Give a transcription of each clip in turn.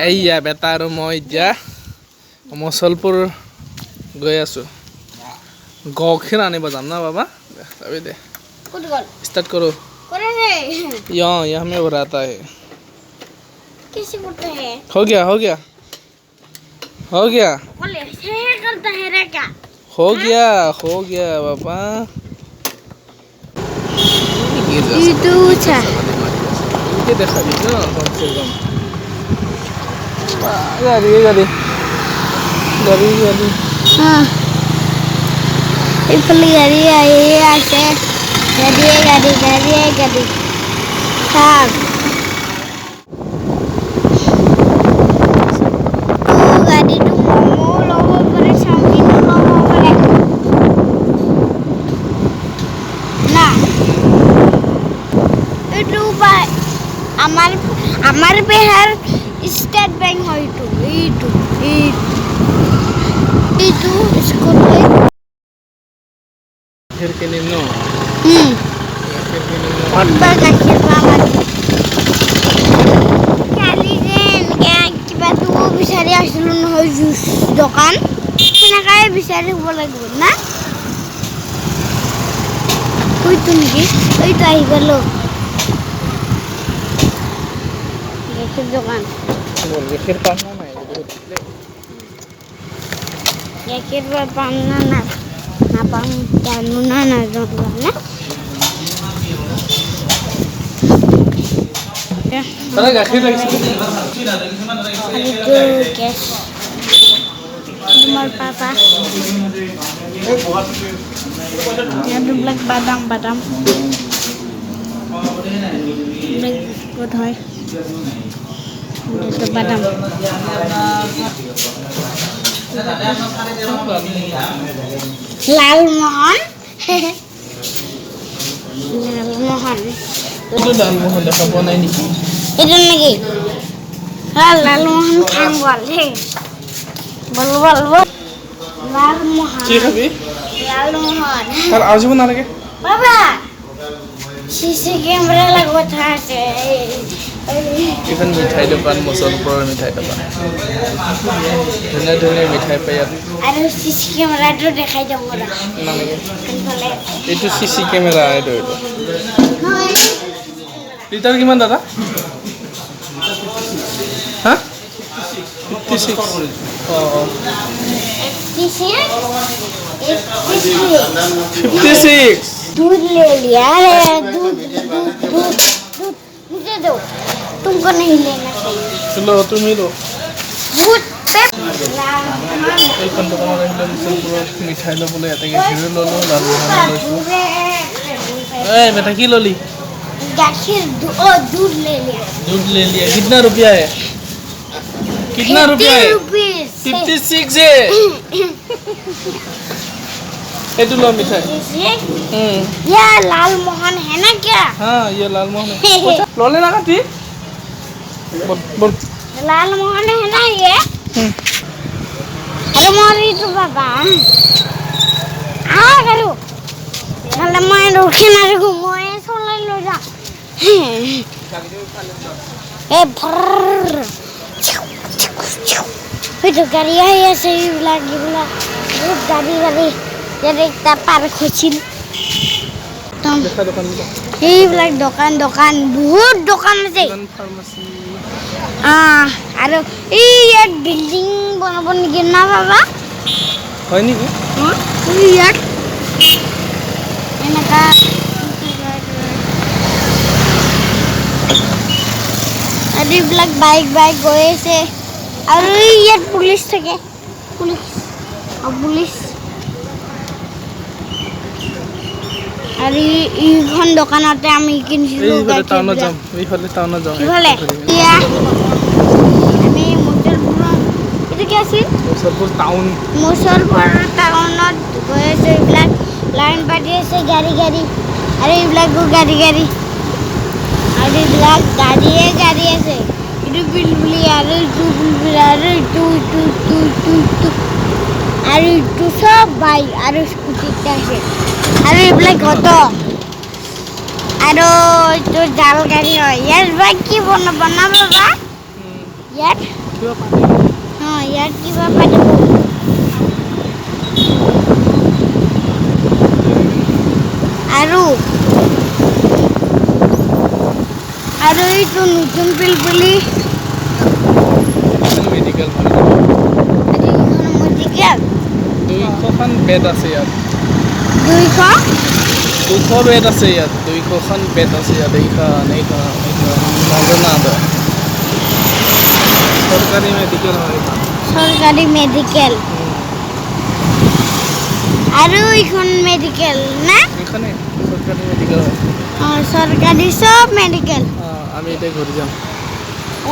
এইয়া বেটা আৰু মই এতিয়া মচলপুৰ গৈ আছো গাখীৰ আনিব যাম না বাবা अभी दे स्टार्ट करो यहाँ में हो रहा है कैसे बोलता है हो गया हो गया हो गया करता है रे क्या हो गया बाबा itu cha ये देखा दी ना कम से कम गाड़ी हाँ इपली गाड़ी आई आके गाड़ी हाँ गाड़ी तो मोमो लोगों करे चाउमीन लोगों करे ना itu pak amar behar state bank ho itu sekolah फिर के निन्नो और गाखिर पावा काली जेन किबा तो बिचारी आसिलु নহয় জুস দোকান সেনেকাই বিচাৰি হ'ব লাগিব না কইতো নেকি এইটো আহি গেল গাখীৰ দোকান गाखीर पाना নাই गाखीर पाना না নাপাম জানো না নাজানো না তারা গাখীর লাগিছে গ্যাস আমার papa itu black badam black good হয় itu badam Lalmohan itu Lalmohan দেখা পোৱা নাই নেকি itu lagi লালমোহন খাম বল লালমোহন কি খাবি লালমোহন তাৰ আওয়াজ দিব নালাগে বাবা সিসি ক্যামেৰা লাগব থাকে এখন মিঠাই দোকান মচলপুৰৰ মিঠাই দোকান ধুনীয়া মিঠাই পাই ইয়াত আৰু সিসি ক্যামেৰাটো দেখাই যাব না নালাগে কোনফালে এইটো সিসি কেমেৰা এইটো লিটাৰ কিমান দাদা হা 56 56 दूध ले लिया है दूध मुझे दो तुमको नहीं लेना चाहिए लो তুমি লো दूध पे এইখন দোকানত আহিলে মচলপুৰত মিঠাই ল'বলৈ ইয়াতে গাখীৰ ল'লো লালমোহন লৈছোঁ এই বেটা কি ললি गाखीर दूध ले लिया दूध ले लिया कितना रुपया है 56 है ये तो लो मिठाई ये लालमोहन है ना क्या हाँ ये लालमोहन है लो लेना का ती बोल लालमोहन है ना ये अरे मोरी तो बाबा करो नले मैं रोके ना रे मोए सोला लो जा ए भर itu गाड़ी है ऐसे ही लगी बोला गाड़ी jadi kita park kecil দেখা দোকান এইবিলাক দোকান বহুত দোকান আছে ফাৰ্মাসি আৰু এই ইয়াত বিল্ডিং বনাব নেকি না বাবা হয় নেকি ইয়াত এনেকা আৰু এইবিলাক বাইক গৈ আছে আৰু ইয়াত পুলিচ থাকে পুলিচ আৰু এইখন দোকানতে আমি কিনিছিলো এইফালে টাউনত যাম কিফালে ইয়া আমি মচলপুৰ এইটো কি আছিল মচলপুৰ টাউনত গৈ আছে এইবিলাক লাইন পাতি আছে গাড়ী আৰু এইবিলাকো গাড়ী আৰু এইবিলাক গাড়ী আছে itu bilbili ada itu bilbili ada itu ada itu sabai ada skuti tasik ada black auto ada itu jalan kari ya bagi bana baba ইয়াত কিবা পানী ইয়াত কিবা পাতিব আৰু এইটো নতুন পিলপিলি মেডিকেল মেডিকেল 200খন বেড আছে ইয়াত 200 বেড আছে ইয়াত 200খন বেড আছে ইয়াত এইখন নজনা চৰকাৰী মেডিকেল হয় চৰকাৰী মেডিকেল আৰু এইখন মেডিকেল না এইখনে চৰকাৰী মেডিকেল হয় চৰকাৰী চব মেডিকেল আমি এতিয়া ঘূৰি যাম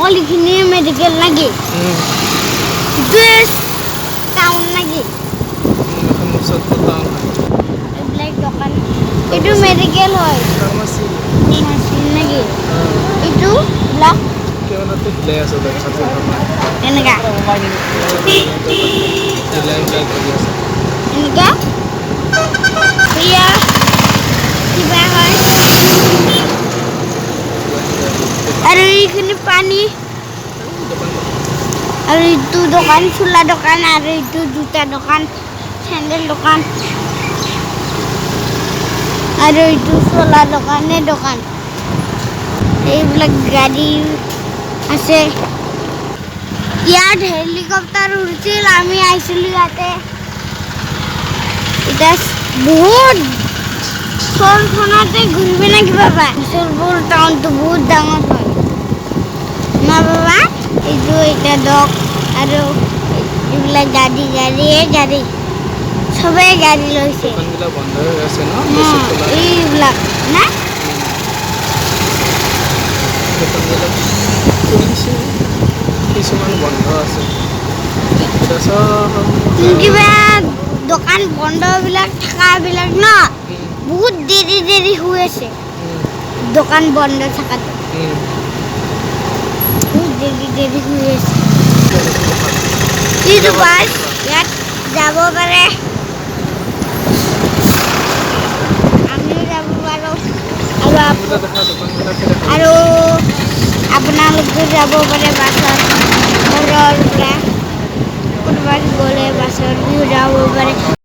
অল এইখিনি মেডিকেল নাকি টাউন নাকি এখন মুছাদপুৰ টাউন হয় এইবিলাক দোকান এইটো মেডিকেল হয় ফাৰ্মাচী নাকি এইটো ব্লক কেৱলতে হিলাই আছে ছাত্ৰ এনেকা এনেকা কিবা হয় আৰু এইখিনি পানী আৰু এইটো দোকান চোলা দোকান আৰু এইটো জোতা দোকান চেণ্ডেল দোকান আৰু এইটো চোলা দোকান এইবিলাক গাড়ী আছে ইয়াত হেলিকপ্টাৰ উৰিছিল আমি আহিছিলোঁ ইয়াতে এতিয়া বহুত চৰখনতে ঘূৰিবি নে কিবা পায় চৰবোৰ টাউনটো বহুত ডাঙৰ হয় না বাবা এইটো এতিয়া ডক আৰু এইবিলাক গাড়ী চবেই গাড়ী লৈছে দোকানবিলাক বন্ধ হৈ আছে ন এইবিলাক না দোকানবিলাক খুলিছে কিছুমান বন্ধ আছে কিবা দোকান বন্ধবিলাক থাকাবিলাক ন বহুত দেৰি হৈ আছে দোকান বন্ধ থকাটো বহুত দেৰি হৈ আছে এইটো বাছ ইয়াত যাব পাৰে আমিও যাব পাৰোঁ আৰু আপোনালোকে যাব পাৰে বাছত ঘৰৰ পৰা ক'ৰবাত গ'লে বাছত যাব পাৰে